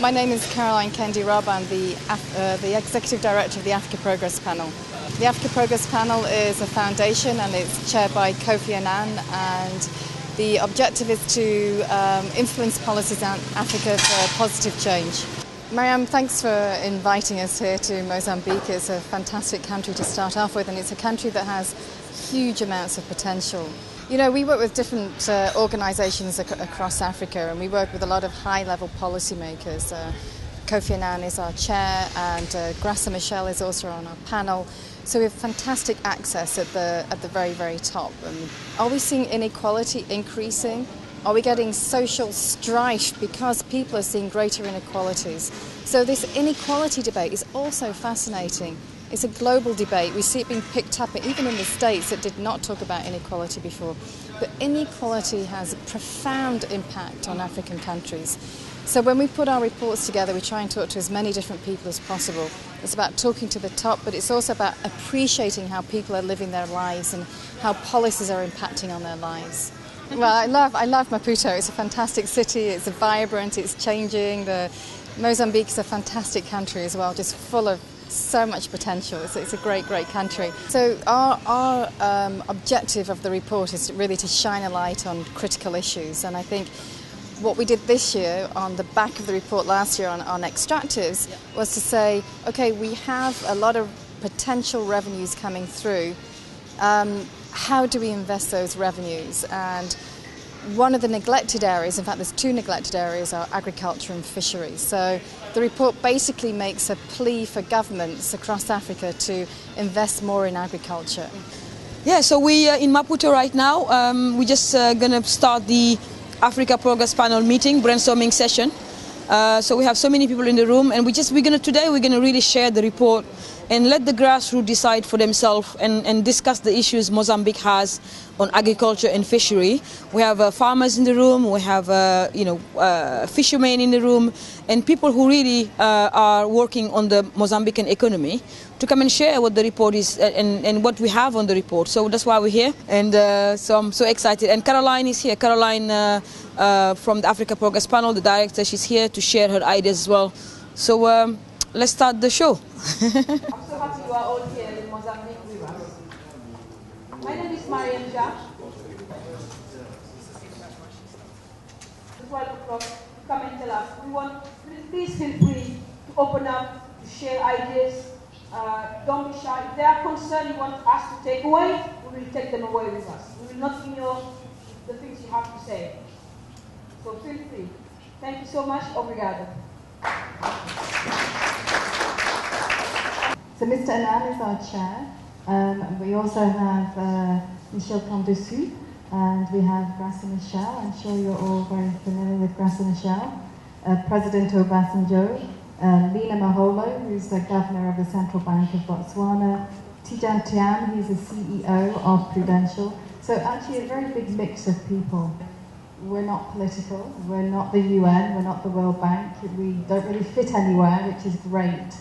My name is Caroline Kendi-Robb. I'm the Executive Director of the Africa Progress Panel. The Africa Progress Panel is a foundation and it's chaired by Kofi Annan, and the objective is to influence policies in Africa for positive change. Mariam, thanks for inviting us here to Mozambique. It's a fantastic country to start off with, and it's a country that has huge amounts of potential. You know, we work with different organisations across Africa, and we work with a lot of high-level policymakers. Kofi Annan is our chair, and Graça Machel is also on our panel. So we have fantastic access at the very, very top. Are we seeing inequality increasing? Are we getting social strife because people are seeing greater inequalities? So this inequality debate is also fascinating. It's a global debate. We see it being picked up even in the States that did not talk about inequality before. But inequality has a profound impact on African countries. So when we put our reports together, we try and talk to as many different people as possible. It's about talking to the top, but it's also about appreciating how people are living their lives and how policies are impacting on their lives. Well, I love Maputo. It's a fantastic city. It's vibrant. It's changing. Mozambique is a fantastic country as well, just full of so much potential. It's a great, great country. So our objective of the report is really to shine a light on critical issues, and I think what we did this year on the back of the report last year on extractives was to say, okay, we have a lot of potential revenues coming through. How do we invest those revenues? And one of the neglected areas, in fact there's two neglected areas, are agriculture and fisheries. So the report basically makes a plea for governments across Africa to invest more in agriculture. Yeah, so we in Maputo right now, we're just going to start the Africa Progress Panel meeting, brainstorming session. So we have so many people in the room, and today we're going to really share the report and let the grassroots decide for themselves and discuss the issues Mozambique has on agriculture and fishery. We have farmers in the room, we have fishermen in the room, and people who really are working on the Mozambican economy to come and share what the report is and what we have on the report. So that's why we're here, and so I'm so excited. And Caroline is here. Caroline from the Africa Progress Panel, the director, she's here to share her ideas as well. So let's start the show. I'm so happy you are all here in Mozambique with us. My name is Mariam Jah. At 12 o'clock, come and tell us. Please feel free to open up, to share ideas. Don't be shy. If there are concerns you want us to take away, we will take them away with us. We will not ignore the things you have to say. So feel free. Thank you so much. Obrigado. So Mr. Annan is our chair. We also have Michel Camdessus, and we have Graça Machel. I'm sure you're all very familiar with Graça Machel. President Obasanjo, Lina Maholo, who's the governor of the Central Bank of Botswana, Tijan Tiam, he's the CEO of Prudential. So actually a very big mix of people. We're not political, we're not the UN, we're not the World Bank, we don't really fit anywhere, which is great.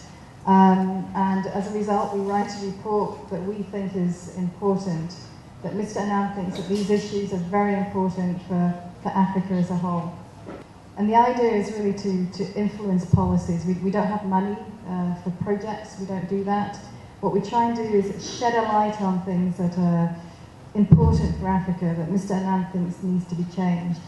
And as a result, we write a report that we think is important, that Mr. Annan thinks that these issues are very important for Africa as a whole. And the idea is really to influence policies. We don't have money for projects, we don't do that. What we try and do is shed a light on things that are important for Africa, that Mr. Annan thinks needs to be changed.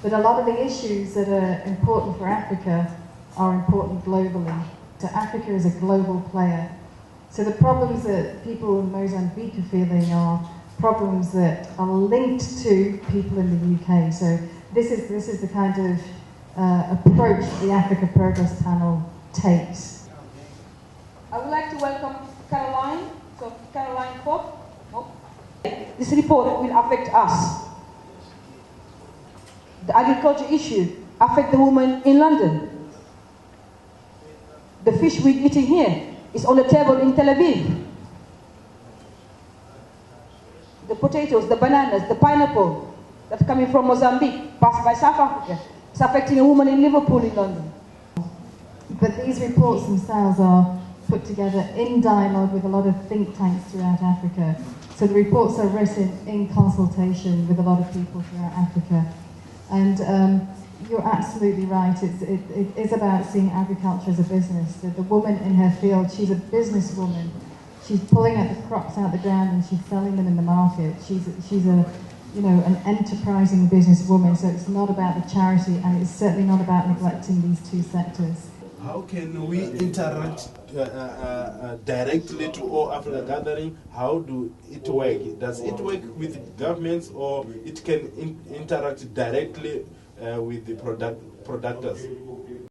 But a lot of the issues that are important for Africa are important globally. So Africa is a global player. So the problems that people in Mozambique are feeling are problems that are linked to people in the UK. So this is the kind of approach the Africa Progress Panel takes. I would like to welcome Caroline. So Caroline Kopp. This report will affect us. The agriculture issue affects the women in London. The fish we're eating here is on the table in Tel Aviv. The potatoes, the bananas, the pineapple that's coming from Mozambique, passed by South Africa, is affecting a woman in Liverpool in London. But these reports themselves are put together in dialogue with a lot of think tanks throughout Africa. So the reports are written in consultation with a lot of people throughout Africa. And you're absolutely right. It is about seeing agriculture as a business. The woman in her field, she's a businesswoman. She's pulling out the crops out the ground and she's selling them in the market. She's a an enterprising businesswoman. So it's not about the charity, and it's certainly not about neglecting these two sectors. How can we interact directly to all Africa gathering? How do it work? Does it work with governments, or it can interact directly with the producers?